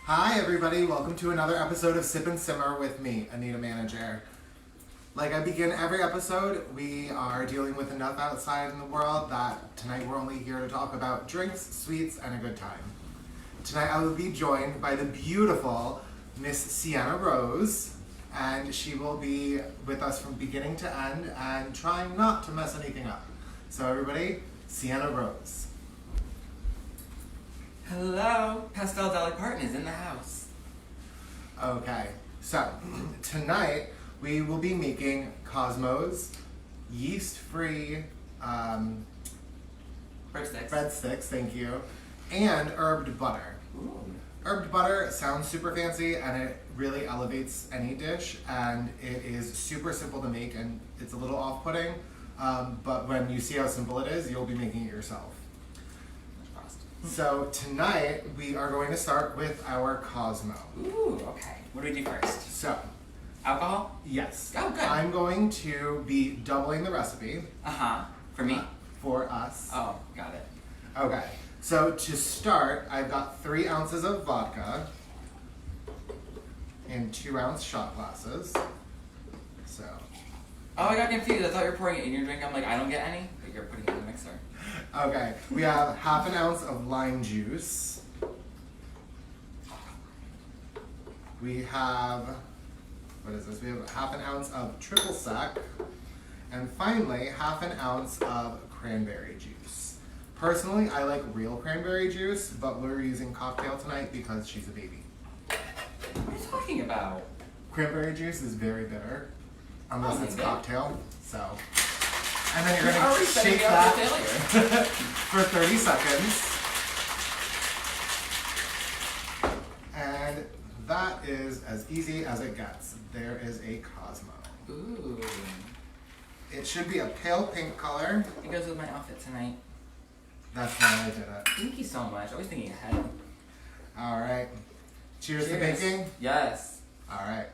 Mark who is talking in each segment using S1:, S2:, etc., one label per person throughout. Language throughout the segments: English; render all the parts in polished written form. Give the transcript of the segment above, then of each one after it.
S1: Hi everybody, welcome to another episode of Sip and Simmer with me, Anita Manager. Like I begin every episode, we are dealing with enough outside in the world that tonight we're only here to talk about drinks, sweets, and a good time. Tonight I will be joined by the beautiful Miss Sienna Rose, and she will be with us from beginning to end and trying not to mess anything up. So everybody, Sienna Rose.
S2: Hello, Pastel Dolly Parton is in the house.
S1: Okay, so tonight we will be making Cosmo's yeast-free breadsticks, thank you, and herbed butter.
S2: Ooh.
S1: Herbed butter sounds super fancy and it really elevates any dish, and it is super simple to make and it's a little off-putting, but when you see how simple it is, you'll be making it yourself. So tonight we are going to start with our Cosmo.
S2: Ooh, okay. What do we do first?
S1: So,
S2: alcohol?
S1: yes.
S2: Oh, good.
S1: I'm going to be doubling the recipe.
S2: For me?
S1: For us.
S2: Oh, got it.
S1: Okay. So to start, I've got 3 ounces of vodka in 2-ounce shot glasses. So.
S2: Oh, I got confused. I thought you were pouring it in your drink. I'm like, I don't get any, but you're putting it in the mixer.
S1: Okay. We have half an ounce of lime juice. We have, what is this? We have half an ounce of triple sec. And finally, half an ounce of cranberry juice. Personally, I like real cranberry juice, but we're using cocktail tonight because she's a baby.
S2: What are you talking about?
S1: Cranberry juice is very bitter, unless it's
S2: good.
S1: cocktail, so. And then you're
S2: You're
S1: gonna
S2: already
S1: shake
S2: setting me up
S1: that
S2: for failure.
S1: for 30 seconds. And that is as easy as it gets. There is a Cosmo.
S2: Ooh.
S1: It should be a pale pink color.
S2: It goes with my outfit tonight.
S1: That's why I did it.
S2: Thank you so much. Always thinking ahead.
S1: All right. Cheers to
S2: Cheers.
S1: baking.
S2: Yes.
S1: All right.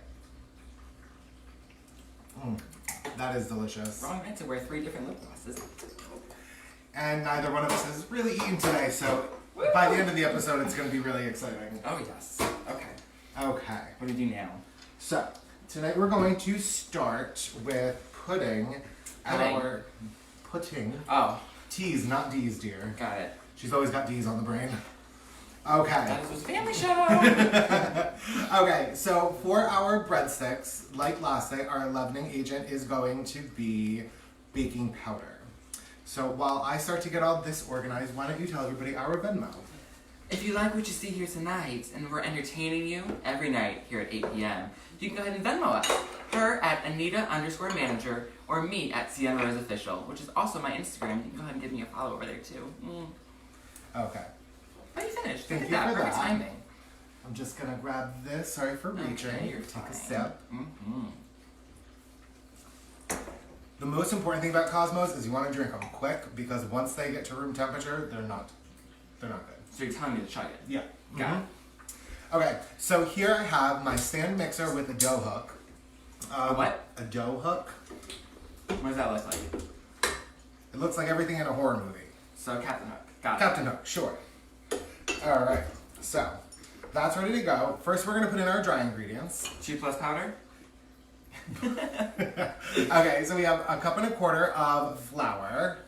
S1: That is delicious.
S2: Wrong night to wear 3 different lip glosses.
S1: And neither one of us has really eaten today, so by the end of the episode, it's going to be really exciting.
S2: Oh, yes. Okay.
S1: Okay.
S2: What do we do now?
S1: So, tonight we're going to start with putting our... Putting?
S2: Oh.
S1: T's, not D's, dear.
S2: Got it.
S1: She's always got D's on the brain. Okay.
S2: That was a family show.
S1: Okay, so for our breadsticks, like last night, our leavening agent is going to be baking powder. So while I start to get all this organized, why don't you tell everybody our Venmo?
S2: If you like what you see here tonight, and we're entertaining you every night here at 8 p.m., you can go ahead and Venmo us. Her at Anita_Manager, or me at Sienna Rose Official, which is also my Instagram. You can go ahead and give me a follow over there too.
S1: Okay.
S2: Oh, you finished.
S1: Thank
S2: Look
S1: you
S2: at
S1: for
S2: Perfect
S1: that.
S2: timing.
S1: I'm just gonna grab this. Sorry for reaching.
S2: Okay, you're
S1: Take
S2: fine.
S1: a sip.
S2: Mm-hmm.
S1: The most important thing about Cosmos is you want to drink them quick, because once they get to room temperature, they're not good.
S2: So you're telling me to chug it?
S1: Yeah.
S2: Got it.
S1: Okay, so here I have my stand mixer with a dough hook.
S2: What?
S1: A dough hook.
S2: What does that look like?
S1: It looks like everything in a horror movie.
S2: So Captain Hook. Got it.
S1: Captain Hook, sure. All right, so that's ready to go. First, we're gonna put in our dry ingredients.
S2: 2 plus powder?
S1: Okay, so we have a 1.25 cups of flour.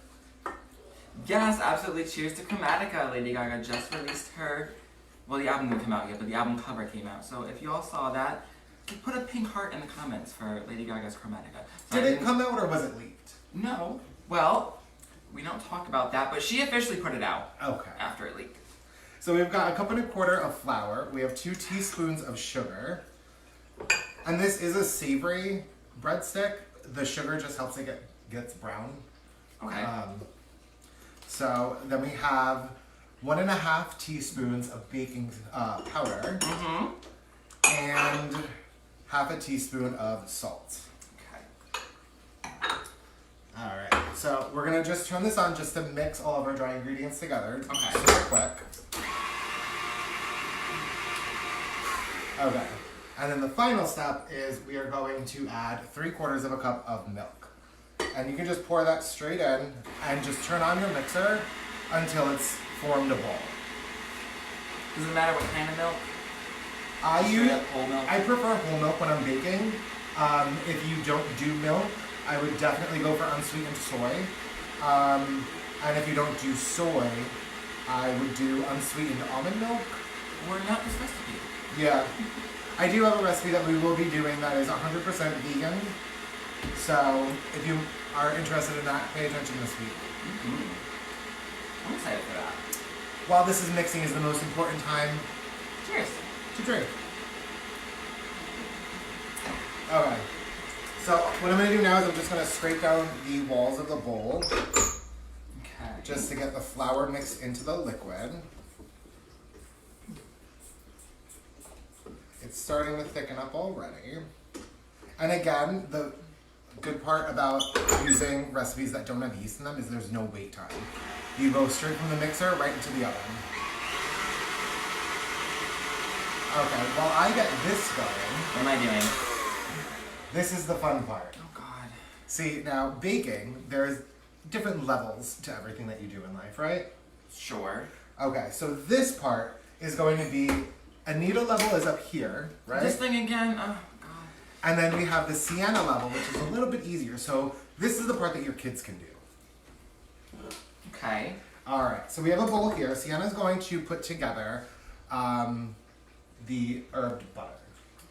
S2: Yes, absolutely. Cheers to Chromatica. Lady Gaga just released her, well, the album didn't come out yet, but the album cover came out. So if you all saw that, put a pink heart in the comments for Lady Gaga's Chromatica. So
S1: Did it come out or was it leaked?
S2: No. Well, we don't talk about that, but she officially put it out.
S1: Okay.
S2: After it leaked.
S1: So we've got a 1.25 cups of flour. We have 2 teaspoons of sugar. And this is a savory breadstick. The sugar just helps it gets brown.
S2: Okay.
S1: So then we have 1.5 teaspoons of baking powder.
S2: Mm-hmm.
S1: And half a teaspoon of salt.
S2: Okay.
S1: Alright, so we're gonna just turn this on just to mix all of our dry ingredients together.
S2: Okay.
S1: Super quick. Okay. And then the final step is we are going to add 3/4 cup of milk. And you can just pour that straight in and just turn on your mixer until it's formed a ball.
S2: Does it matter what kind of milk? Straight up whole milk.
S1: I prefer whole milk when I'm baking. If you don't do milk, I would definitely go for unsweetened soy. And if you don't do soy, I would do unsweetened almond milk.
S2: Or not this recipe.
S1: Yeah. I do have a recipe that we will be doing that is 100% vegan. So if you are interested in that, pay attention this week.
S2: I'm excited for that.
S1: While this is mixing is the most important time
S2: Cheers.
S1: to drink. Okay. So what I'm going to do now is I'm just going to scrape down the walls of the bowl.
S2: Okay.
S1: Just to get the flour mixed into the liquid. It's starting to thicken up already. And again, the good part about using recipes that don't have yeast in them is there's no wait time. You go straight from the mixer right into the oven. Okay, while I get this going...
S2: What am I doing?
S1: This is the fun part.
S2: Oh God.
S1: See, now baking, there's different levels to everything that you do in life, right?
S2: Sure.
S1: Okay, so this part is going to be, Anita level is up here, right?
S2: This thing again? Oh God.
S1: And then we have the Sienna level, which is a little bit easier. So this is the part that your kids can do.
S2: Okay.
S1: All right, so we have a bowl here. Sienna's going to put together the herbed butter.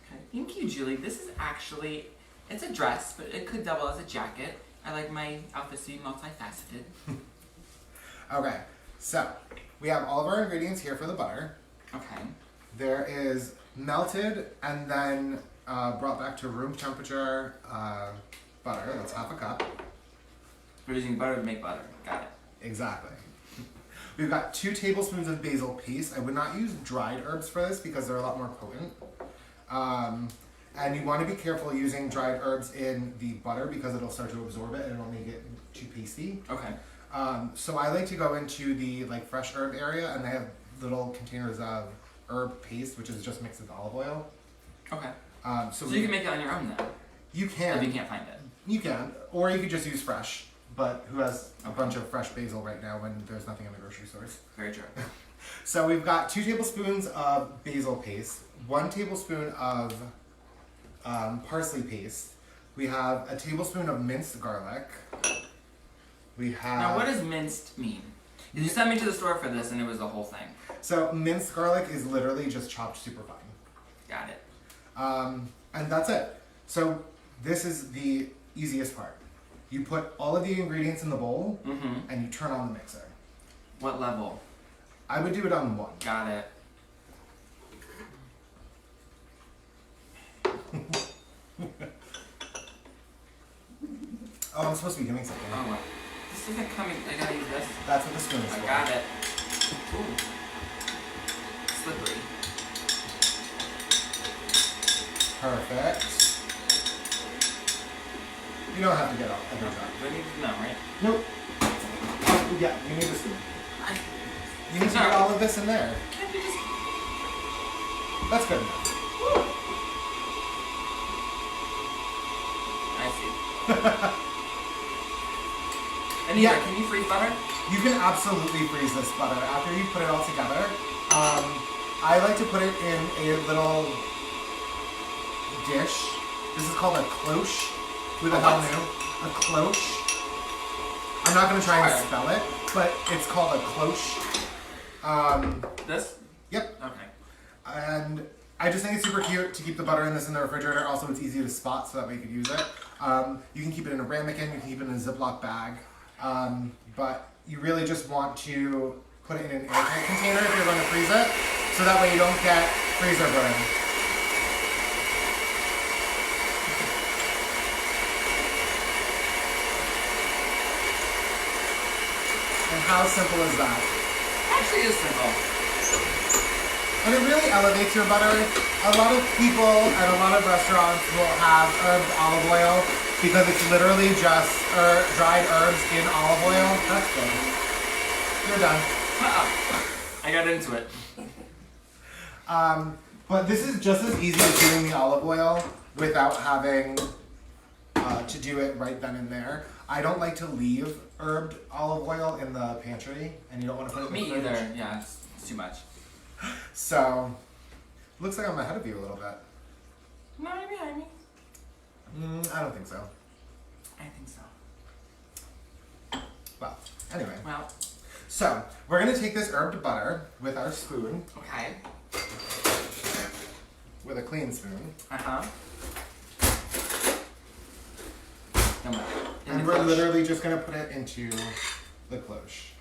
S2: Okay. Thank you, Julie. This is actually, it's a dress, but it could double as a jacket. I like my outfits to be multifaceted.
S1: Okay, so we have all of our ingredients here for the butter.
S2: Okay.
S1: There is melted and then brought back to room temperature butter. That's half a cup.
S2: We're using butter to make butter. Got it.
S1: Exactly. We've got 2 tablespoons of basil paste. I would not use dried herbs for this because they're a lot more potent. And you want to be careful using dried herbs in the butter because it'll start to absorb it and it'll make it too pasty.
S2: Okay.
S1: So I like to go into the fresh herb area, and they have little containers of herb paste, which is just mixed with olive oil.
S2: Okay.
S1: So
S2: you can make it on your own then,
S1: you can.
S2: if you can't find it.
S1: You can, or you could just use fresh. But who has a bunch of fresh basil right now when there's nothing in the grocery stores?
S2: Very true.
S1: So we've got 2 tablespoons of basil paste, 1 tablespoon of parsley paste. We have a tablespoon of minced garlic. We have.
S2: Now, what does minced mean? You sent me to the store for this, and it was the whole thing.
S1: So minced garlic is literally just chopped super fine.
S2: Got it.
S1: And that's it. So this is the easiest part. You put all of the ingredients in the bowl, and you turn on the mixer.
S2: What level?
S1: I would do it on 1.
S2: Got it.
S1: Oh, I'm supposed to be doing something.
S2: Oh, what? This isn't coming. I gotta use this.
S1: That's what the spoon is
S2: I
S1: for.
S2: got it. Ooh. Slippery.
S1: Perfect. You don't have to get off every
S2: Do
S1: time.
S2: I need to know, right?
S1: Nope. Oh, yeah, you need the spoon. You need to get all of this in there.
S2: Can't you just...
S1: That's good enough.
S2: I see. Anita,
S1: Yeah.
S2: can you freeze butter?
S1: You can absolutely freeze this butter after you put it all together. I like to put it in a little dish. This is called a cloche. Who the hell knew? A cloche. I'm not going to try and spell it, but it's called a cloche.
S2: This?
S1: Yep.
S2: Okay.
S1: And I just think it's super cute to keep the butter in this in the refrigerator. Also, it's easy to spot, so that way you can use it. You can keep it in a ramekin, you can keep it in a Ziploc bag. But you really just want to put it in an airtight container if you're going to freeze it, so that way you don't get freezer burn. And how simple is that?
S2: Actually, it's simple.
S1: And it really elevates your butter. A lot of people at a lot of restaurants will have herbed olive oil because it's literally just dried herbs in olive oil. That's good. You're done.
S2: I got into it.
S1: But this is just as easy as doing the olive oil without having to do it right then and there. I don't like to leave herbed olive oil in the pantry, and you don't want to put it in the
S2: Me
S1: fridge.
S2: either. Yeah, it's too much.
S1: So, Looks like I'm ahead of you a little bit.
S2: No, you're behind me.
S1: I don't think so.
S2: I think so.
S1: Well, anyway.
S2: Well.
S1: So, we're going to take this herbed butter with our spoon.
S2: Okay.
S1: With a clean spoon.
S2: Uh-huh.
S1: And we're literally just going to put it into the cloche.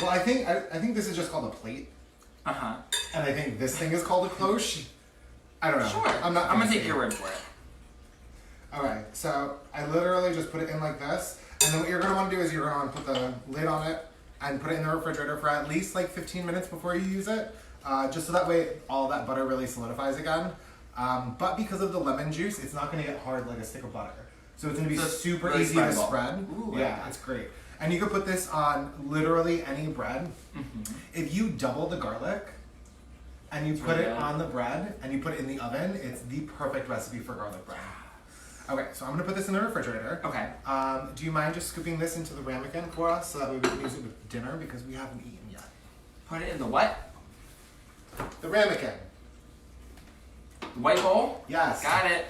S1: Well, I think this is just called a plate.
S2: Uh-huh.
S1: And I think this thing is called a cloche. I don't know.
S2: Sure.
S1: I'm
S2: gonna take your word for it.
S1: Okay, so I literally just put it in like this. And then what you're going to want to do is you're going to put the lid on it and put it in the refrigerator for at least like 15 minutes before you use it. Just so that way all that butter really solidifies again. But because of the lemon juice, it's not going to get hard like a stick of butter. So it's going to be super
S2: really
S1: easy to spread.
S2: Ooh,
S1: yeah, it's great. And you can put this on literally any bread.
S2: Mm-hmm.
S1: If you double the garlic and you put it on the bread and you put it in the oven, it's the perfect recipe for garlic bread. Okay, so I'm going to put this in the refrigerator.
S2: Okay.
S1: Do you mind just scooping this into the ramekin for us so that way we can use it with dinner because we haven't eaten yet?
S2: Put it in the what?
S1: The ramekin.
S2: The white bowl?
S1: Yes.
S2: Got it.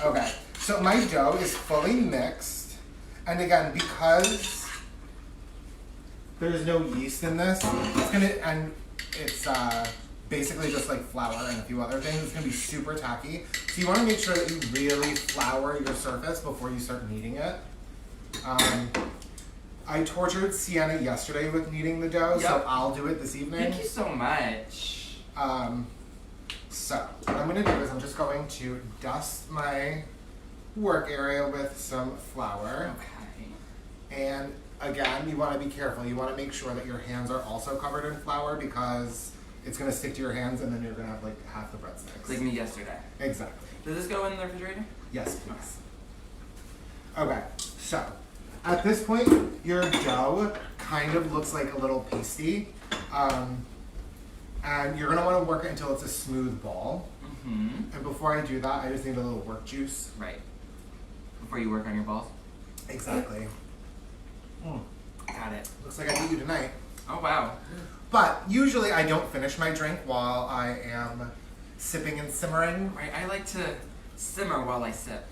S1: Okay, so my dough is fully mixed. And again, because there's no yeast in this, it's basically just like flour and a few other things. It's gonna be super tacky. So you wanna make sure that you really flour your surface before you start kneading it. I tortured Sienna yesterday with kneading the dough, so I'll do it this evening.
S2: Thank you so much.
S1: So what I'm gonna do is I'm just going to dust my work area with some flour.
S2: Okay.
S1: And again, you wanna be careful. You wanna make sure that your hands are also covered in flour because it's gonna stick to your hands and then you're gonna have like half the breadsticks.
S2: Like me yesterday.
S1: Exactly.
S2: Does this go in the refrigerator?
S1: Yes, please. Okay, so at this point, your dough kind of looks like a little pasty. And you're gonna wanna work it until it's a smooth ball.
S2: Mm-hmm.
S1: And before I do that, I just need a little work juice.
S2: Right. Before you work on your balls?
S1: Exactly.
S2: Got it.
S1: Looks like I beat you tonight.
S2: Oh, wow.
S1: But usually I don't finish my drink while I am sipping and simmering.
S2: Right, I like to simmer while I sip.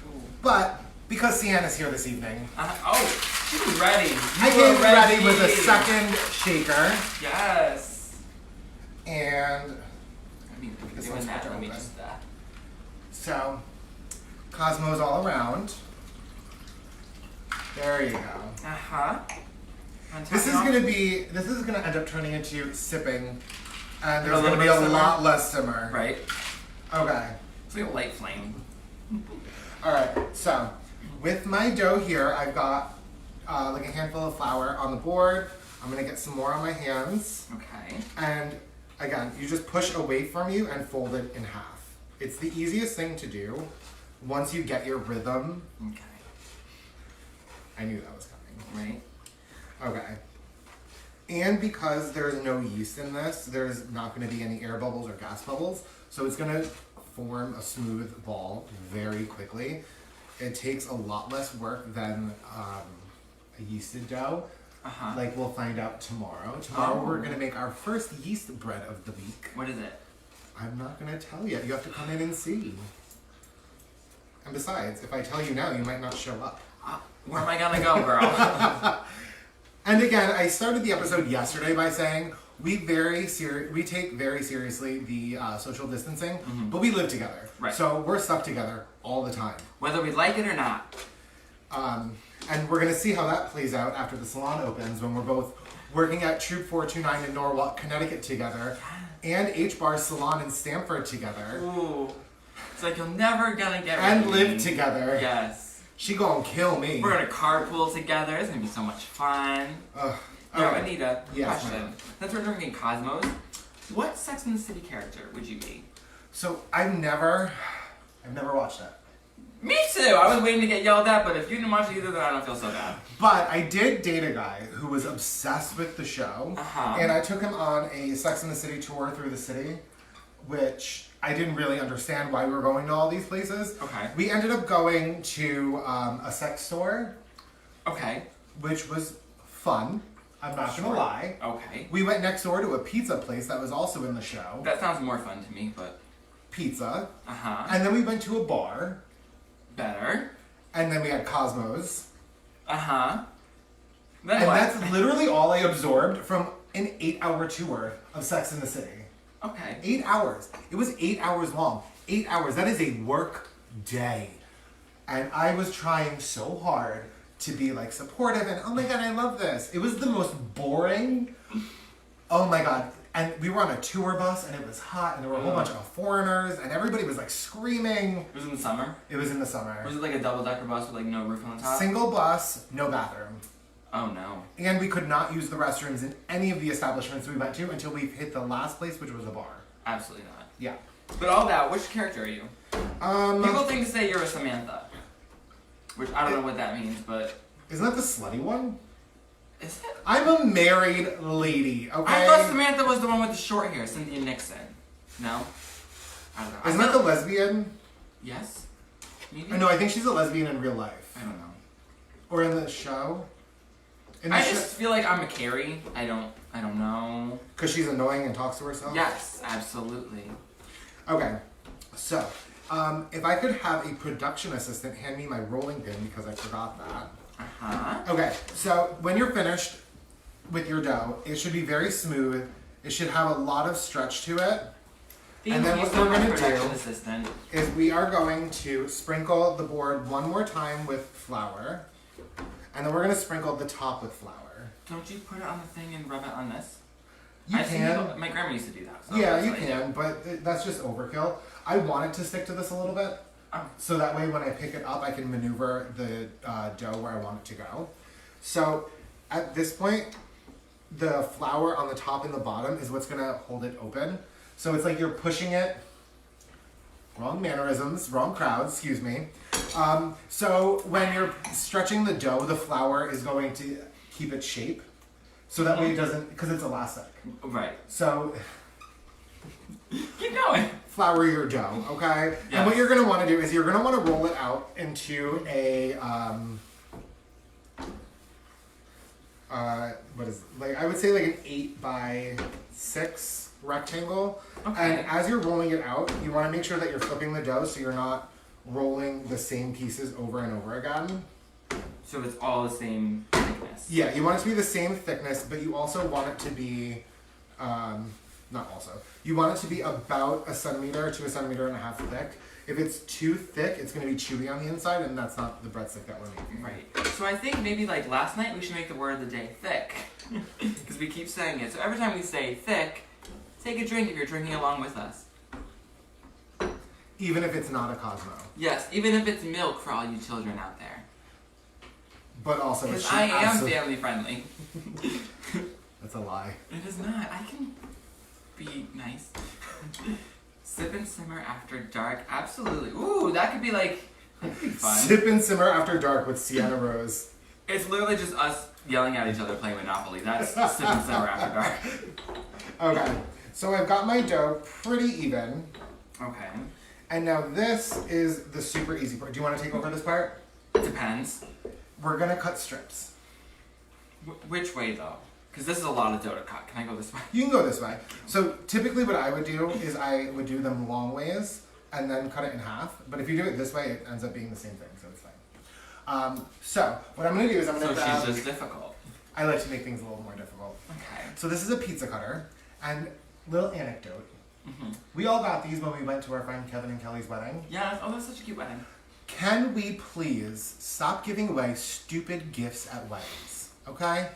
S2: Ooh.
S1: But because Sienna's here this evening,
S2: Oh, she's ready.
S1: I came ready with a second shaker.
S2: Yes.
S1: And
S2: I mean, if
S1: This
S2: you're
S1: one's
S2: doing that,
S1: cut
S2: let me
S1: open.
S2: just,
S1: so Cosmos all around. There you go.
S2: Uh-huh.
S1: This is gonna end up turning into sipping, and there's
S2: A
S1: gonna
S2: little
S1: be
S2: bit
S1: a
S2: of simmer?
S1: lot less simmer.
S2: Right.
S1: Okay.
S2: It's like a light flame.
S1: All right. So with my dough here, I've got like a handful of flour on the board. I'm gonna get some more on my hands,
S2: Okay.
S1: and again, you just push away from you and fold it in half. It's the easiest thing to do once you get your rhythm.
S2: Okay.
S1: I knew that was coming.
S2: Right.
S1: Okay. And because there's no yeast in this, there's not going to be any air bubbles or gas bubbles. So it's going to form a smooth ball very quickly. It takes a lot less work than a yeasted dough.
S2: Uh-huh.
S1: Like we'll find out tomorrow. Tomorrow
S2: Oh.
S1: we're going to make our first yeast bread of the week.
S2: What is it?
S1: I'm not going to tell you. You have to come in and see. And besides, if I tell you now, you might not show up.
S2: Where am I gonna go, girl?
S1: And again, I started the episode yesterday by saying we take very seriously the social distancing, but we live together.
S2: Right.
S1: So we're stuck together all the time.
S2: Whether we like it or not.
S1: And we're going to see how that plays out after the salon opens when we're both working at Troop 429 in Norwalk, Connecticut together, and H-Bar Salon in Stamford together.
S2: Ooh. It's like you're never gonna get
S1: And
S2: rid of
S1: live
S2: me.
S1: together.
S2: Yes.
S1: She gonna kill me.
S2: We're gonna carpool together. It's gonna be so much fun.
S1: Ugh.
S2: Now,
S1: Okay.
S2: Anita,
S1: Yes,
S2: question.
S1: ma'am.
S2: Since we're drinking Cosmos, what Sex and the City character would you be?
S1: So I've never watched that.
S2: Me too! I was waiting to get yelled at, but if you didn't watch it either, then I don't feel so bad.
S1: But I did date a guy who was obsessed with the show.
S2: Uh-huh.
S1: And I took him on a Sex and the City tour through the city, which I didn't really understand why we were going to all these places.
S2: Okay.
S1: We ended up going to a sex store,
S2: Okay.
S1: which was fun. I'm not gonna lie.
S2: Okay.
S1: We went next door to a pizza place that was also in the show.
S2: That sounds more fun to me, but...
S1: Pizza.
S2: Uh-huh.
S1: And then we went to a bar.
S2: Better.
S1: And then we had Cosmos.
S2: Uh-huh. Then
S1: And
S2: what?
S1: that's literally all I absorbed from an 8-hour tour of Sex in the City.
S2: Okay.
S1: 8 hours. It was 8 hours long. 8 hours. That is a work day. And I was trying so hard to be like supportive and oh my god, I love this. It was the most boring. Oh my god. And we were on a tour bus and it was hot and there were a whole bunch of foreigners and everybody was like screaming.
S2: Was it in the summer?
S1: It was in the summer.
S2: Was it like a double-decker bus with like no roof on the top?
S1: Single bus, no bathroom.
S2: Oh no.
S1: And we could not use the restrooms in any of the establishments we went to until we hit the last place, which was a bar.
S2: Absolutely not.
S1: Yeah.
S2: But all that, which character are you? People think to say you're a Samantha. Which I don't know what that means, but...
S1: Isn't that the slutty one?
S2: Is it?
S1: I'm a married lady, okay?
S2: I thought Samantha was the one with the short hair, Cynthia Nixon. No? I don't know.
S1: Isn't that the lesbian?
S2: Yes? Maybe?
S1: No, I think she's a lesbian in real life.
S2: I don't know.
S1: Or in the show. In the
S2: I just feel like I'm a Carrie. I don't know.
S1: Because she's annoying and talks to herself?
S2: Yes, absolutely.
S1: Okay, so, if I could have a production assistant hand me my rolling pin because I forgot that.
S2: Uh-huh.
S1: Okay, so when you're finished with your dough, it should be very smooth. It should have a lot of stretch to it.
S2: Thank
S1: And then
S2: you
S1: what
S2: so
S1: we're
S2: much,
S1: gonna
S2: production
S1: do
S2: assistant.
S1: is we are going to sprinkle the board one more time with flour. And then we're going to sprinkle the top with flour.
S2: Don't you put it on the thing and rub it on this?
S1: You
S2: I've seen
S1: can.
S2: people- my grandma used to do that. So
S1: Yeah,
S2: that's
S1: you
S2: what I
S1: can,
S2: do.
S1: but that's just overkill. I want it to stick to this a little bit.
S2: Oh.
S1: So that way when I pick it up, I can maneuver the dough where I want it to go. So at this point, the flour on the top and the bottom is what's going to hold it open. So it's like you're pushing it. Wrong mannerisms, wrong crowd, excuse me. So when you're stretching the dough, the flour is going to keep its shape. So that way it doesn't, because it's elastic.
S2: Right.
S1: So
S2: Keep going.
S1: flour your dough, okay?
S2: Yes.
S1: And what you're gonna wanna do is you're gonna wanna roll it out into a, what is, like, I would say like an 8x6 rectangle.
S2: Okay.
S1: And as you're rolling it out, you wanna make sure that you're flipping the dough so you're not rolling the same pieces over and over again.
S2: So it's all the same thickness.
S1: Yeah, you want it to be the same thickness, but you also want it to be, you want it to be about 1 centimeter to 1.5 centimeters thick. If it's too thick, it's going to be chewy on the inside, and that's not the breadstick that we're making.
S2: Right. So I think maybe like last night we should make the word of the day thick. Because we keep saying it. So every time we say thick, take a drink if you're drinking along with us.
S1: Even if it's not a Cosmo.
S2: Yes, even if it's milk for all you children out there.
S1: But also,
S2: Because I am family friendly.
S1: That's a lie.
S2: It is not. I can be nice. Sip and simmer after dark. Absolutely. Ooh, that could be like, that could be fun.
S1: Sip and simmer after dark with Sienna Rose.
S2: It's literally just us yelling at each other playing Monopoly. That's sip and simmer after dark.
S1: Okay, so I've got my dough pretty even.
S2: Okay.
S1: And now this is the super easy part. Do you want to take over this part?
S2: It depends.
S1: We're going to cut strips.
S2: Which way though? Because this is a lot of dough to cut. Can I go this way?
S1: You can go this way. So typically what I would do is I would do them long ways and then cut it in half. But if you do it this way, it ends up being the same thing, so it's fine. So what I'm going to do is I'm going to...
S2: So she's just difficult.
S1: I like to make things a little more difficult.
S2: Okay.
S1: So this is a pizza cutter. And little anecdote.
S2: Mm-hmm.
S1: We all got these when we went to our friend Kevin and Kelly's wedding.
S2: Yeah, oh, that's such a cute wedding.
S1: Can we please stop giving away stupid gifts at weddings? Okay?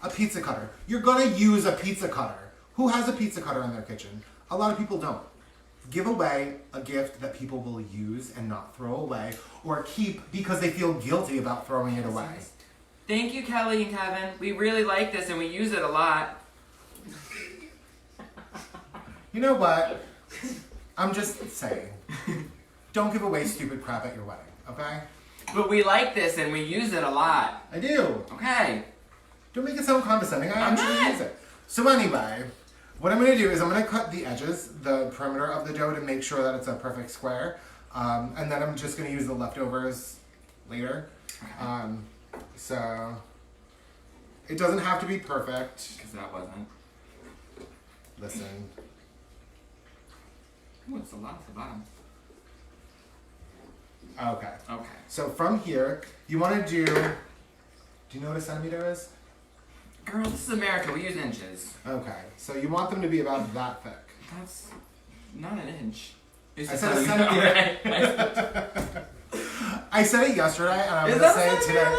S1: A pizza cutter. You're gonna use a pizza cutter. Who has a pizza cutter in their kitchen? A lot of people don't. Give away a gift that people will use and not throw away or keep because they feel guilty about throwing it away.
S2: Thank you, Kelly and Kevin. We really like this and we use it a lot.
S1: You know what? I'm just saying. Don't give away stupid crap at your wedding, okay?
S2: But we like this and we use it a lot.
S1: I do.
S2: Okay.
S1: Don't make it sound condescending. I
S2: I'm
S1: actually
S2: not.
S1: use it. So anyway, what I'm going to do is I'm going to cut the edges, the perimeter of the dough to make sure that it's a perfect square. And then I'm just going to use the leftovers later. So It doesn't have to be perfect.
S2: Because that wasn't.
S1: Listen.
S2: Ooh, it's a lot at the bottom.
S1: Okay.
S2: Okay.
S1: So from here, you want to do you know what a centimeter is?
S2: Girl, this is America. We use inches.
S1: Okay. So you want them to be about that thick.
S2: That's not an inch.
S1: I said a centimeter. I said it yesterday, and I'm going to say it today.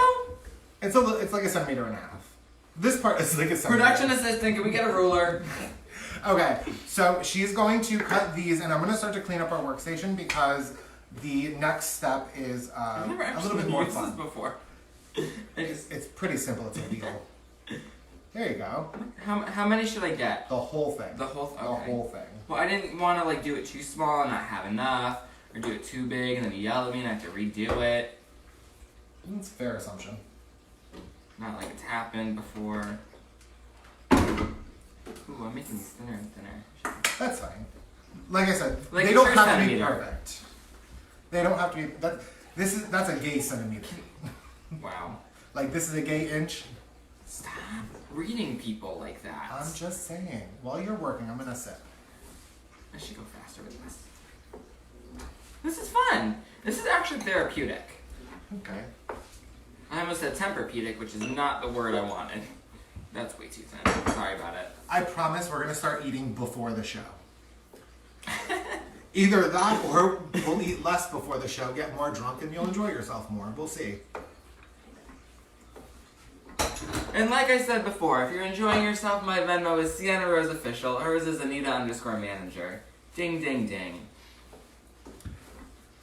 S1: It's like a centimeter and a half. This part is like a centimeter.
S2: Production assistant, can we get a ruler?
S1: Okay, so she's going to cut these, and I'm going to start to clean up our workstation because the next step is
S2: I've never
S1: a
S2: actually
S1: little bit more
S2: used
S1: fun.
S2: this before.
S1: It's pretty simple. It's illegal. There you go.
S2: How many should I get?
S1: The whole thing.
S2: The whole
S1: The whole thing.
S2: Well, I didn't want to like do it too small and not have enough, or do it too big and then you yell at me and I have to redo it.
S1: That's a fair assumption.
S2: Not like it's happened before. Ooh, I'm making these thinner and thinner.
S1: That's fine. Like I said,
S2: Like
S1: they
S2: a
S1: don't
S2: true
S1: have to be
S2: centimeter.
S1: perfect. They don't have to be. That's a gay centimeter.
S2: Wow.
S1: Like this is a gay inch.
S2: Stop reading people like that.
S1: I'm just saying. While you're working, I'm gonna sit.
S2: I should go faster with this. This is fun. This is actually therapeutic.
S1: Okay.
S2: I almost said temperpedic, which is not the word I wanted. That's way too thin. Sorry about it.
S1: I promise we're gonna start eating before the show. Either that or we'll eat less before the show, get more drunk, and you'll enjoy yourself more. We'll see.
S2: And like I said before, if you're enjoying yourself, my Venmo is Sienna Rose Official. Hers is Anita_Manager. Ding, ding, ding.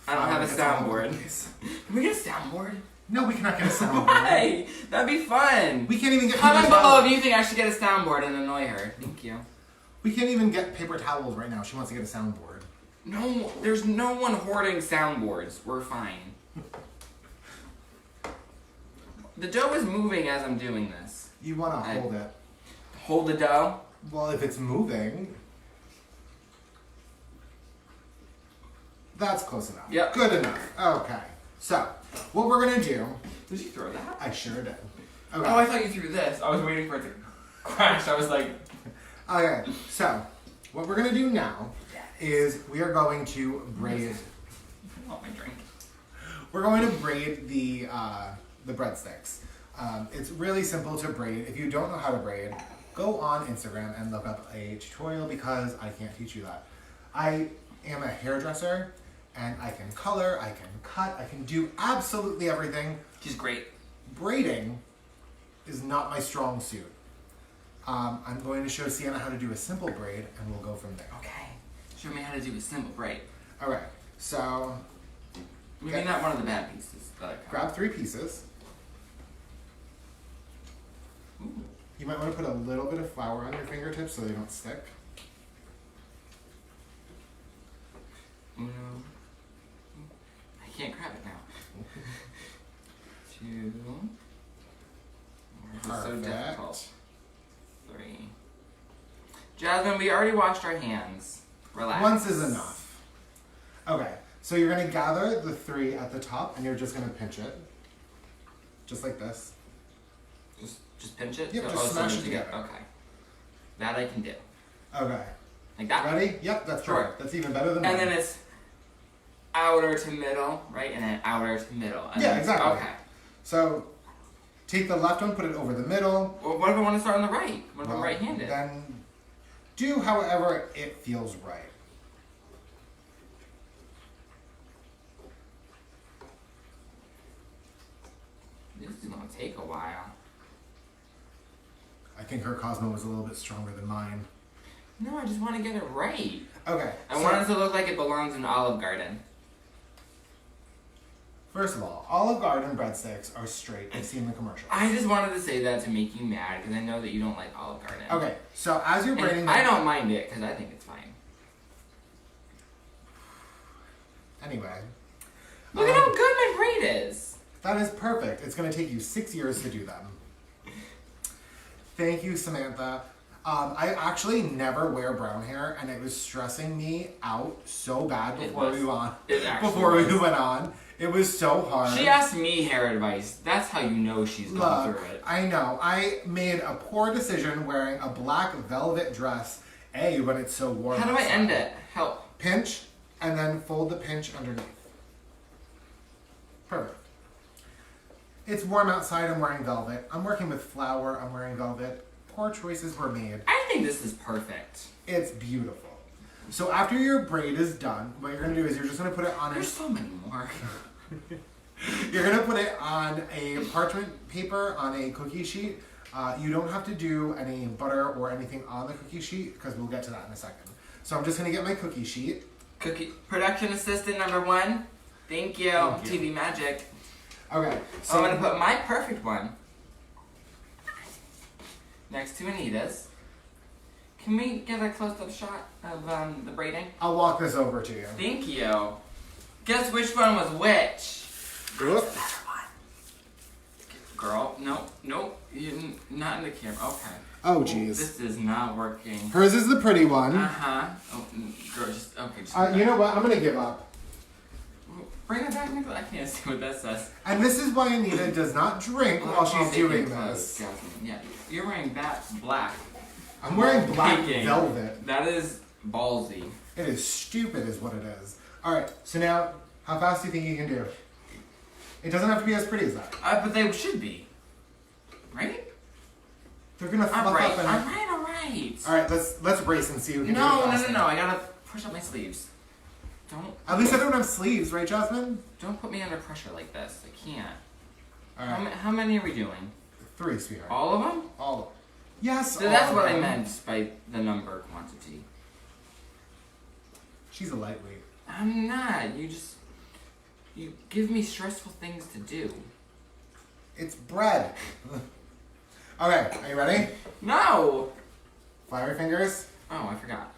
S2: I don't have a soundboard. Can we get a soundboard?
S1: No, we cannot get a soundboard.
S2: Why? That'd be fun.
S1: We can't even get
S2: Comment
S1: paper
S2: below
S1: towels.
S2: if you think I should get a soundboard and annoy her. Thank you.
S1: We can't even get paper towels right now. She wants to get a soundboard.
S2: No, there's no one hoarding soundboards. We're fine. The dough is moving as I'm doing this.
S1: You want to hold it.
S2: Hold the dough?
S1: Well, if it's moving, that's close enough.
S2: Yep.
S1: Good enough. Okay. So, what we're going to do...
S2: Did you throw that?
S1: I sure did. Okay.
S2: Oh, I thought you threw this. I was waiting for it to crash. I was like...
S1: Okay, so, what we're going to do now is we are going to braid...
S2: I want my drink.
S1: We're going to braid the breadsticks. It's really simple to braid. If you don't know how to braid, go on Instagram and look up a tutorial because I can't teach you that. I am a hairdresser and I can color, I can cut, I can do absolutely everything.
S2: She's great.
S1: Braiding is not my strong suit. I'm going to show Sienna how to do a simple braid and we'll go from there.
S2: Okay. Show me how to do a simple braid.
S1: Alright, so
S2: Maybe not one of the bad pieces that I cut.
S1: grab 3 pieces.
S2: Ooh.
S1: You might want to put a little bit of flour on your fingertips so they don't stick.
S2: Uno. I can't grab it now. 2. This is so
S1: Perfect.
S2: difficult. 3. Jasmine, we already washed our hands. Relax.
S1: Once is enough. Okay, so you're going to gather the 3 at the top and you're just going to pinch it. Just like this.
S2: Just pinch it?
S1: Yep,
S2: So-
S1: just
S2: so
S1: smash
S2: we
S1: it
S2: need to get-
S1: together.
S2: Okay. That I can do.
S1: Okay.
S2: Like that.
S1: Ready? Yep, that's
S2: Sure.
S1: perfect. That's even better than
S2: And
S1: mine.
S2: then it's outer to middle, right? And then outer to middle. And
S1: Yeah,
S2: then,
S1: exactly.
S2: Okay.
S1: So, take the left one, put it over the middle.
S2: Well, what if I want to start on the right? What if I'm right-handed?
S1: Then do however it feels right.
S2: This is going to take a while.
S1: I think her Cosmo was a little bit stronger than mine.
S2: No, I just want to get it right.
S1: Okay.
S2: I want it to look like it belongs in Olive Garden.
S1: First of all, Olive Garden breadsticks are straight. I see in the commercials.
S2: I just wanted to say that to make you mad because I know that you don't like Olive Garden.
S1: Okay, so as you're braiding
S2: And I don't mind it because I think it's fine.
S1: Anyway.
S2: Look at how good my braid is.
S1: That is perfect. It's going to take you 6 years to do them. Thank you, Samantha. I actually never wear brown hair, and it was stressing me out so bad before we went on.
S2: It actually
S1: Before we
S2: was.
S1: went on, It was so hard.
S2: She asked me hair advice. That's how you know she's gone
S1: Look,
S2: through it.
S1: I know. I made a poor decision wearing a black velvet dress, when it's so warm.
S2: How do I
S1: outside.
S2: end it? Help.
S1: Pinch, and then fold the pinch underneath. Perfect. It's warm outside, I'm wearing velvet. I'm working with flour, I'm wearing velvet. Poor choices were made.
S2: I think this is perfect.
S1: It's beautiful. So after your braid is done, what you're gonna do is you're just gonna put it on
S2: There's so many more.
S1: You're gonna put it on a parchment paper on a cookie sheet. You don't have to do any butter or anything on the cookie sheet because we'll get to that in a second. So I'm just gonna get my cookie sheet.
S2: Production assistant number 1. Thank you.
S1: Thank you.
S2: TV magic.
S1: Okay, so
S2: I'm gonna put my perfect one next to Anita's. Can we get a close-up shot of the braiding?
S1: I'll walk this over to you.
S2: Thank you. Guess which one was which?
S1: Oop.
S2: Girl, nope, not in the camera. Okay.
S1: Oh, jeez.
S2: This is not working.
S1: Hers is the pretty one.
S2: Oh, girl, just
S1: You know what? I'm gonna give up.
S2: Bring it back, Nicola. I can't see what that says.
S1: And this is why Anita does not drink while she's doing this.
S2: Yeah, you're wearing black.
S1: I'm wearing black
S2: Baking.
S1: velvet.
S2: That is ballsy.
S1: It is stupid is what it is. Alright, so now, how fast do you think you can do? It doesn't have to be as pretty as that.
S2: But they should be. Right?
S1: They're gonna fluff
S2: Alright,
S1: up and...
S2: alright.
S1: Alright, let's race and see who can do it
S2: No,
S1: faster.
S2: I gotta push up my sleeves.
S1: At least I don't have sleeves, right, Jasmine?
S2: Don't put me under pressure like this. I can't.
S1: Alright.
S2: How many are we doing?
S1: 3, sweetheart.
S2: All of them?
S1: All. Yes,
S2: So
S1: all
S2: that's
S1: of
S2: what I
S1: them.
S2: meant by the number quantity.
S1: She's a lightweight.
S2: I'm not. You give me stressful things to do.
S1: It's bread. Okay, are you ready?
S2: No!
S1: Fire your fingers.
S2: Oh, I forgot.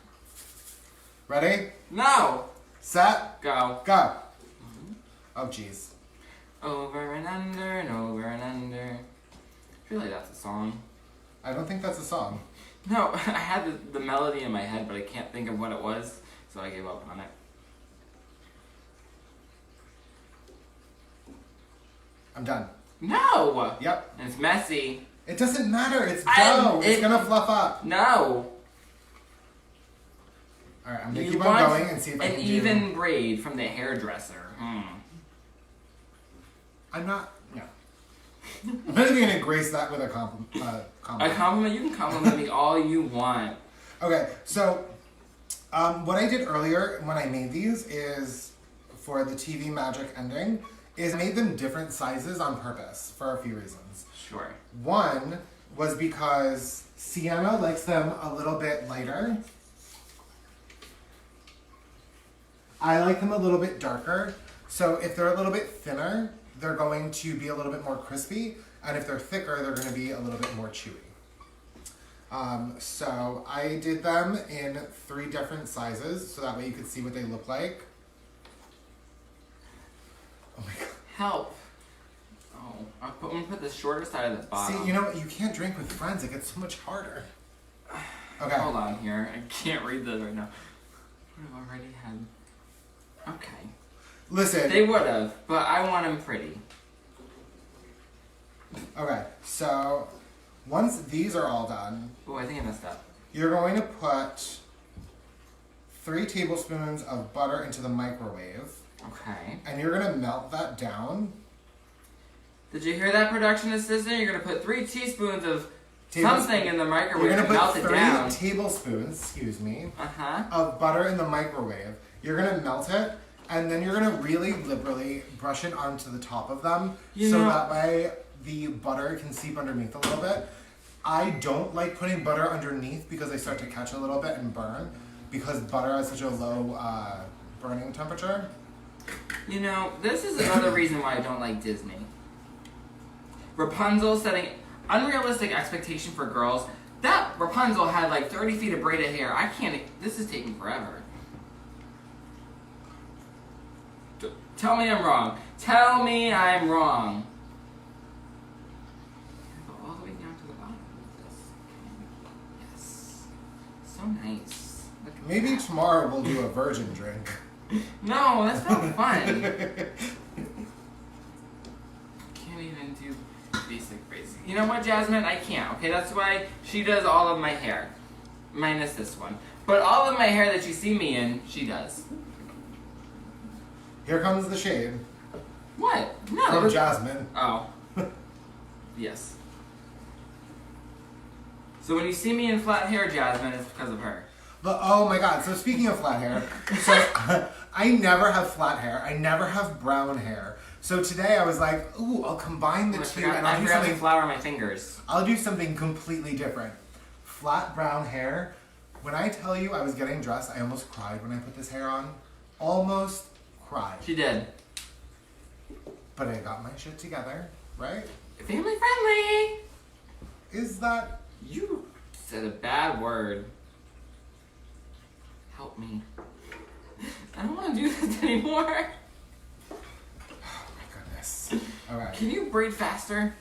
S1: Ready?
S2: No!
S1: Set.
S2: Go.
S1: Go. Oh, jeez.
S2: Over and under and over and under. I feel like that's a song.
S1: I don't think that's a song.
S2: No, I had the melody in my head, but I can't think of what it was, so I gave up on it.
S1: I'm done.
S2: No!
S1: Yep.
S2: And it's messy.
S1: It doesn't matter. It's dough. It's gonna fluff up.
S2: No!
S1: Alright, I'm gonna
S2: You
S1: keep
S2: want
S1: on going and see if I
S2: an
S1: can
S2: even braid from the hairdresser.
S1: I'm not... No. I'm not even gonna grace that with a compliment.
S2: A compliment? You can compliment me all you want.
S1: Okay, so what I did earlier when I made these is, for the TV magic ending, is I made them different sizes on purpose for a few reasons.
S2: Sure.
S1: One was because Sienna likes them a little bit lighter. I like them a little bit darker. So if they're a little bit thinner, they're going to be a little bit more crispy. And if they're thicker, they're going to be a little bit more chewy. So I did them in 3 different sizes, so that way you could see what they look like. Oh my god.
S2: Help. Oh, I'm gonna put the shorter side of the bottom.
S1: See, you know what? You can't drink with friends. It gets so much harder. Okay.
S2: Hold on here. I can't read this right now. Would have already had. Okay.
S1: Listen.
S2: They would have, but I want them pretty.
S1: Okay, so once these are all done,
S2: Oh, I think I messed up.
S1: you're going to put 3 tablespoons of butter into the microwave,
S2: Okay.
S1: and you're going to melt that down.
S2: Did you hear that, production assistant? You're gonna put 3 teaspoons of
S1: Tablespoon-
S2: something in the microwave
S1: You're
S2: and
S1: going to
S2: melt
S1: put
S2: it
S1: 3
S2: down.
S1: tablespoons, excuse me,
S2: Uh-huh.
S1: of butter in the microwave. You're going to melt it, and then you're going to really liberally brush it onto the top of them,
S2: You
S1: so
S2: know-
S1: that way the butter can seep underneath a little bit. I don't like putting butter underneath because they start to catch a little bit and burn, because butter has such a low burning temperature.
S2: You know, this is another reason why I don't like Disney. Rapunzel setting unrealistic expectation for girls. That Rapunzel had like 30 feet of braided hair. I can't. This is taking forever. Tell me I'm wrong. Tell me I'm wrong. Go all the way down to the bottom of this. Yes. So nice. Look at
S1: Maybe
S2: that.
S1: tomorrow we'll do a virgin drink.
S2: No, that's not fun. You know what, Jasmine? I can't, okay? That's why she does all of my hair. Minus this one. But all of my hair that you see me in, she does.
S1: Here comes the shade.
S2: What? No.
S1: From Jasmine.
S2: Oh. Yes. So when you see me in flat hair, Jasmine, it's because of her.
S1: But oh my god, so speaking of flat hair, so I never have flat hair. I never have brown hair. So today I was like, ooh, I'll combine the two and I'll do something.
S2: Flour on my fingers.
S1: I'll do something completely different. Flat brown hair. When I tell you I was getting dressed, I almost cried when I put this hair on. Almost cried.
S2: She did.
S1: But I got my shit together, right?
S2: Family friendly.
S1: Is that...
S2: You said a bad word. Help me. I don't want to do this anymore.
S1: Oh my goodness. Alright.
S2: Can you braid faster?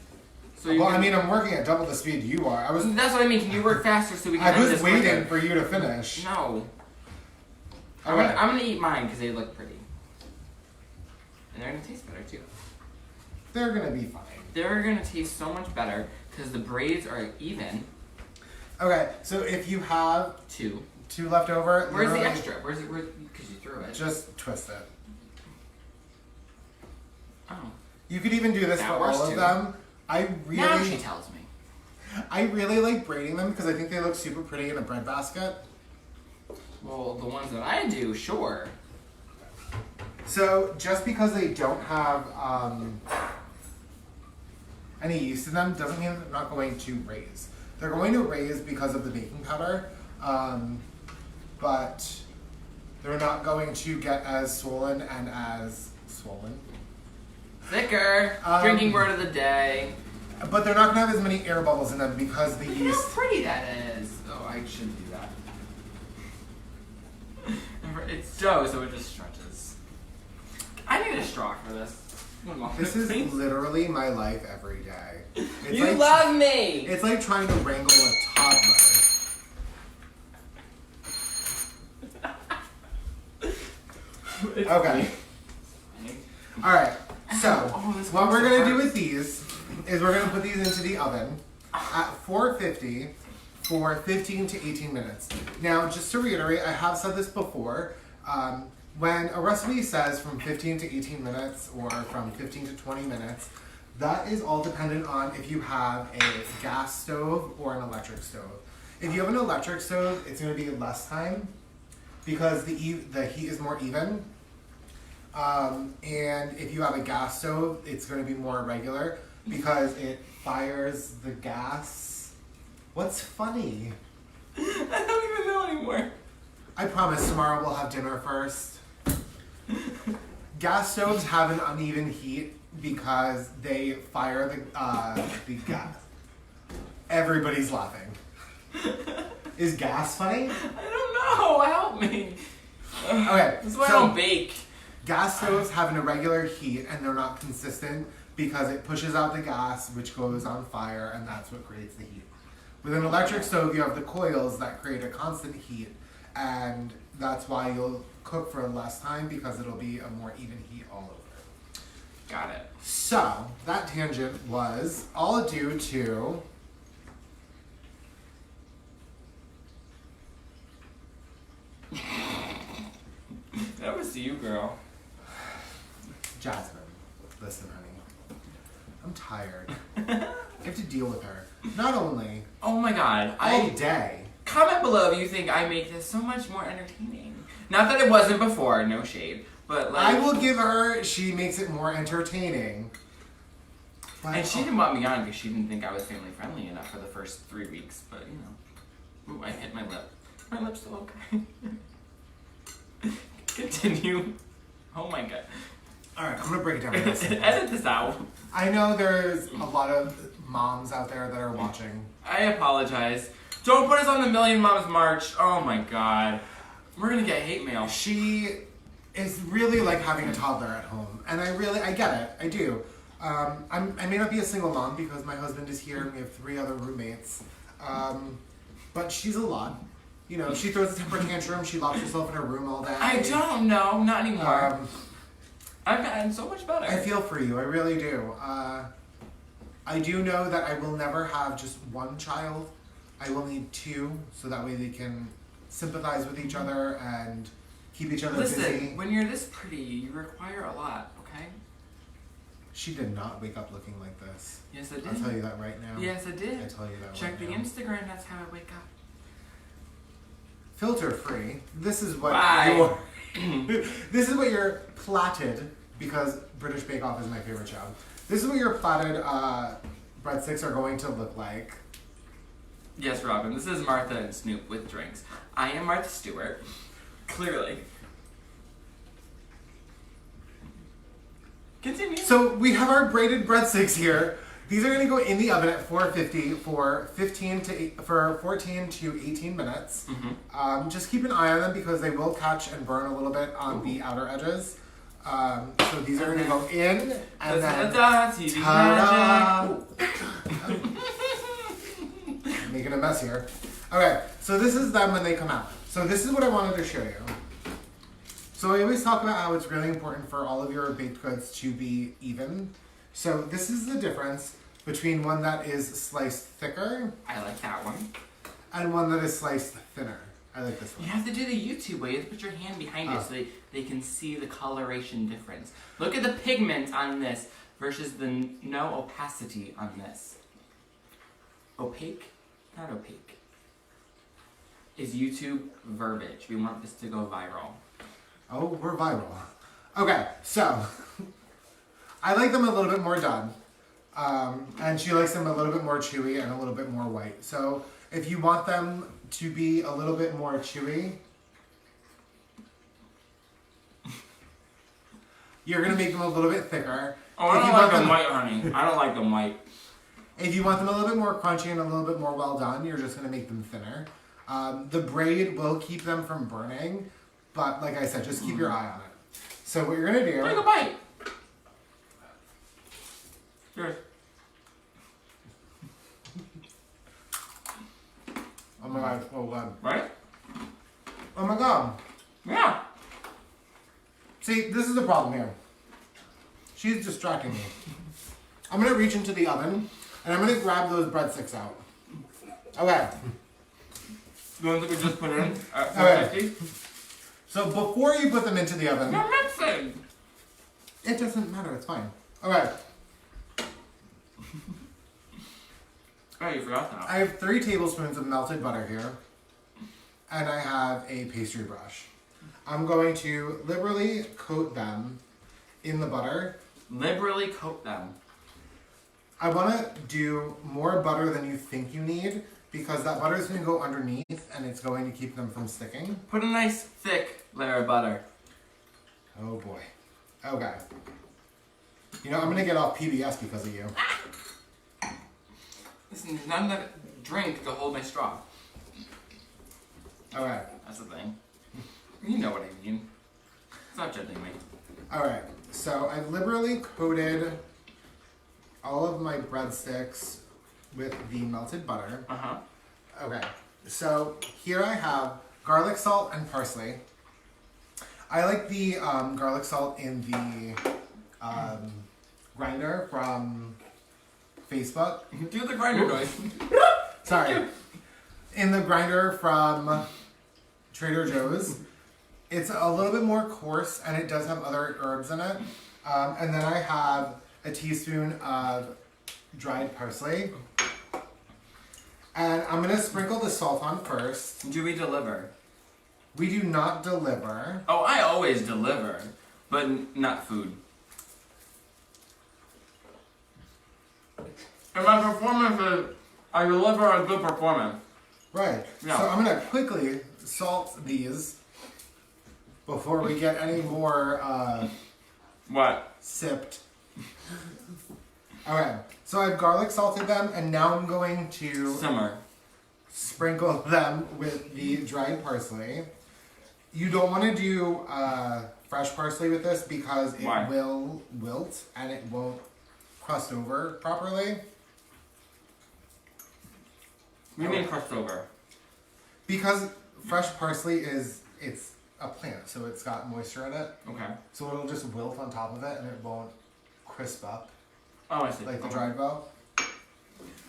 S2: So
S1: Well, I mean, I'm working at double the speed you are.
S2: That's what I mean. Can you work faster so we can
S1: I
S2: end
S1: was
S2: this
S1: waiting
S2: quicker?
S1: for you to finish.
S2: No.
S1: Okay.
S2: I'm gonna eat mine because they look pretty. And they're gonna taste better too.
S1: They're gonna be fine.
S2: They're gonna taste so much better because the braids are even.
S1: Okay, so if you have
S2: Two
S1: left over,
S2: Where's the
S1: literally
S2: extra? Where's it? Because you threw it.
S1: just twist it.
S2: Oh.
S1: You could even do this
S2: That
S1: for
S2: works
S1: all of
S2: too.
S1: them.
S2: Now she tells me.
S1: I really like braiding them because I think they look super pretty in a bread basket.
S2: Well, the ones that I do, sure.
S1: So just because they don't have any yeast in them doesn't mean they're not going to raise. They're going to raise because of the baking powder, but they're not going to get as swollen and as swollen.
S2: Thicker. Drinking word of the day.
S1: But they're not going to have as many air bubbles in them because the
S2: Look
S1: yeast.
S2: how pretty that is. Oh, I shouldn't do that. It's dough, so it just stretches. I need a straw for this. One moment,
S1: This is
S2: please.
S1: literally my life every day. It's
S2: You
S1: like,
S2: love me!
S1: It's like trying to wrangle a toddler. Okay. Alright, so what we're going to do with these is we're going to put these into the oven at 450 for 15 to 18 minutes. Now, just to reiterate, I have said this before, when a recipe says from 15 to 18 minutes or from 15 to 20 minutes, that is all dependent on if you have a gas stove or an electric stove. If you have an electric stove, it's going to be less time because the heat is more even. And if you have a gas stove, it's going to be more irregular because it fires the gas. What's funny?
S2: I don't even know anymore.
S1: I promise tomorrow we'll have dinner first. Gas stoves have an uneven heat because they fire the gas. Everybody's laughing. Is gas funny?
S2: I don't know. Help me.
S1: Okay,
S2: That's why I
S1: so
S2: don't bake.
S1: gas stoves have an irregular heat and they're not consistent because it pushes out the gas, which goes on fire, and that's what creates the heat. With an electric stove, you have the coils that create a constant heat, and that's why you'll cook for less time because it'll be a more even heat all over.
S2: Got it.
S1: So, that tangent was all due to
S2: That was you, girl.
S1: Jasmine. Listen, honey. I'm tired. I have to deal with her. Not only
S2: Oh my god.
S1: all day.
S2: Comment below if you think I make this so much more entertaining. Not that it wasn't before, no shade. But like
S1: I will give her, she makes it more entertaining. But,
S2: And she didn't want me on because she didn't think I was family friendly enough for the first 3 weeks, but you know. Ooh, I hit my lip. My lip's still okay. Continue. Oh my god.
S1: Alright, I'm gonna break it down. real simple.
S2: Edit this out.
S1: I know there's a lot of moms out there that are watching.
S2: I apologize. Don't put us on the Million Moms March. Oh my god. We're gonna get hate mail.
S1: She is really like having a toddler at home, and I get it, I do. I may not be a single mom because my husband is here and we have 3 other roommates, but she's a lot. You know, she throws a temper tantrum, she locks herself in her room all day.
S2: I don't know, not anymore.
S1: Um,
S2: I've gotten so much better.
S1: I feel for you, I really do. I do know that I will never have just one child. I will need two, so that way they can sympathize with each other and keep each other busy.
S2: Listen, when you're this pretty, you require a lot, okay?
S1: She did not wake up looking like this.
S2: Yes, I did.
S1: I'll tell you that right now.
S2: Yes, I did.
S1: I tell you that
S2: Check
S1: right
S2: the
S1: now.
S2: Instagram, that's how I wake up.
S1: Filter free. This is what
S2: Bye.
S1: this is what your plaited, because British Bake Off is my favorite show. This is what your plaited breadsticks are going to look like.
S2: Yes, Robin, this is Martha and Snoop with drinks. I am Martha Stewart. Clearly. Continue.
S1: So we have our braided breadsticks here. These are going to go in the oven at 450 for 14 to 18 minutes.
S2: Mm-hmm.
S1: Just keep an eye on them because they will catch and burn a little bit on the outer edges. So these are going to go in and then
S2: TV
S1: ta-da!
S2: magic.
S1: Making a mess here. Okay, so this is them when they come out. So this is what I wanted to show you. So I always talk about how it's really important for all of your baked goods to be even. So this is the difference between one that is sliced thicker
S2: I like that one.
S1: and one that is sliced thinner. I like this one.
S2: You have to do the YouTube way. You have to put your hand behind it so they can see the coloration difference. Look at the pigment on this versus the no opacity on this. Opaque? Not opaque. Is YouTube verbiage. We want this to go viral.
S1: Oh, we're viral. Okay, so I like them a little bit more done. And she likes them a little bit more chewy and a little bit more white. So if you want them to be a little bit more chewy, you're going to make them a little bit thicker.
S2: Oh, I don't like them white, honey. I don't like them white.
S1: If you want them a little bit more crunchy and a little bit more well done, you're just going to make them thinner. The braid will keep them from burning, but like I said, just keep your eye on it. So what you're going to do...
S2: Take a bite. Cheers.
S1: Oh my god, oh god.
S2: Right?
S1: Oh my god.
S2: Yeah.
S1: See, this is the problem here. She's distracting me. I'm going to reach into the oven, and I'm going to grab those breadsticks out. Okay.
S2: The ones that we just put in at 450?
S1: Okay. So before you put them into the oven...
S2: You're mixing!
S1: It doesn't matter, it's fine. Okay.
S2: Oh, you forgot that.
S1: I have 3 tablespoons of melted butter here, and I have a pastry brush. I'm going to liberally coat them in the butter.
S2: Liberally coat them.
S1: I want to do more butter than you think you need, because that butter is going to go underneath, and it's going to keep them from sticking.
S2: Put a nice thick layer of butter.
S1: Oh boy. Okay. You know, I'm going to get off PBS because of you.
S2: Listen, there's not enough drink to hold my straw.
S1: Okay.
S2: That's the thing. You know what I mean. Stop judging me.
S1: Alright, so I've liberally coated all of my breadsticks with the melted butter.
S2: Uh-huh.
S1: Okay, so here I have garlic salt and parsley. I like the garlic salt in the grinder from Facebook.
S2: Do the grinder noise.
S1: Sorry. In the grinder from Trader Joe's. It's a little bit more coarse and it does have other herbs in it. And then I have a teaspoon of dried parsley. And I'm going to sprinkle the salt on first.
S2: Do we deliver?
S1: We do not deliver.
S2: Oh, I always deliver, but not food. And my performance is, I deliver a good performance.
S1: Right.
S2: Yeah.
S1: So I'm going to quickly salt these before we get any more
S2: What?
S1: sipped. Okay. So I've garlic salted them and now I'm going to
S2: Simmer.
S1: sprinkle them with the dried parsley. You don't want to do fresh parsley with this because it
S2: Why?
S1: will wilt and it won't crust over properly.
S2: What do you mean crushed over?
S1: Because fresh parsley it's a plant, so it's got moisture in it.
S2: Okay.
S1: So it'll just wilt on top of it and it won't crisp up
S2: Oh, I see.
S1: like the
S2: Okay.
S1: dried bow.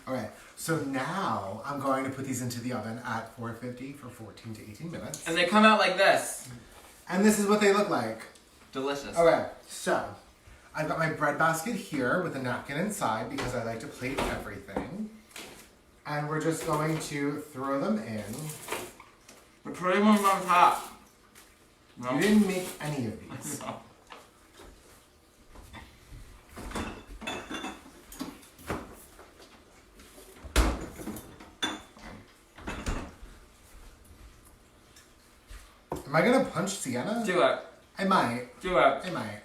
S1: Okay, so now I'm going to put these into the oven at 450 for 14 to 18 minutes.
S2: And they come out like this.
S1: And this is what they look like.
S2: Delicious.
S1: Okay, so I've got my bread basket here with a napkin inside because I like to plate everything. And we're just going to throw them in.
S2: We're putting them on top. No.
S1: You didn't make any of these.
S2: No.
S1: Am I gonna punch Sienna?
S2: Do it.
S1: I might.
S2: Do it.
S1: I might.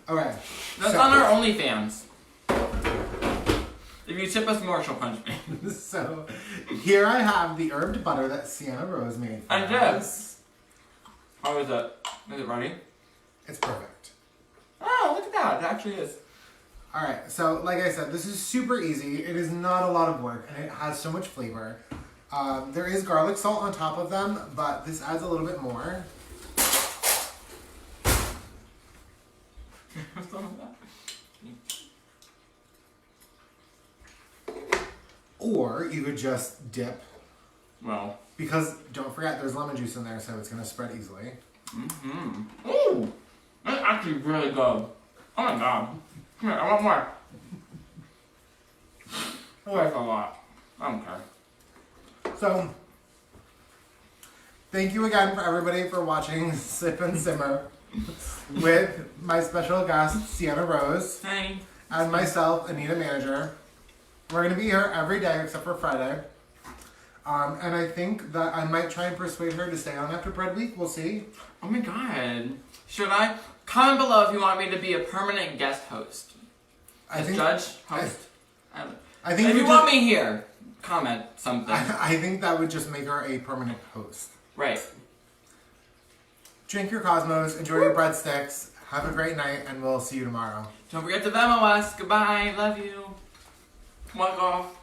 S1: Okay.
S2: That's
S1: so,
S2: on our OnlyFans. If you tip us more, she'll punch me.
S1: So, here I have the herbed butter that Sienna Rose made for
S2: I did.
S1: us.
S2: How is it? Is it ready?
S1: It's perfect.
S2: Oh, look at that. It actually is.
S1: Alright, so like I said, this is super easy. It is not a lot of work, and it has so much flavor. There is garlic salt on top of them, but this adds a little bit more. Or you could just dip.
S2: Well.
S1: Because don't forget, there's lemon juice in there, so it's going to spread easily.
S2: Mm-hmm. Ooh! That's actually really good. Oh my god. Come here, I want more. Oh, that's a lot. I don't care.
S1: So, thank you again for everybody for watching Sip and Simmer with my special guest, Sienna Rose,
S2: Hey.
S1: and myself, Anita Manager. We're going to be here every day except for Friday. And I think that I might try and persuade her to stay on after Bread Week. We'll see.
S2: Oh my god. Should I? Comment below if you want me to be a permanent guest host.
S1: I think,
S2: Judge? Host?
S1: I think
S2: if you want me here, comment something.
S1: I think that would just make her a permanent host.
S2: Right.
S1: Drink your Cosmos, enjoy your breadsticks, have a great night, and we'll see you tomorrow.
S2: Don't forget to Venmo us. Goodbye. Love you. Walk off.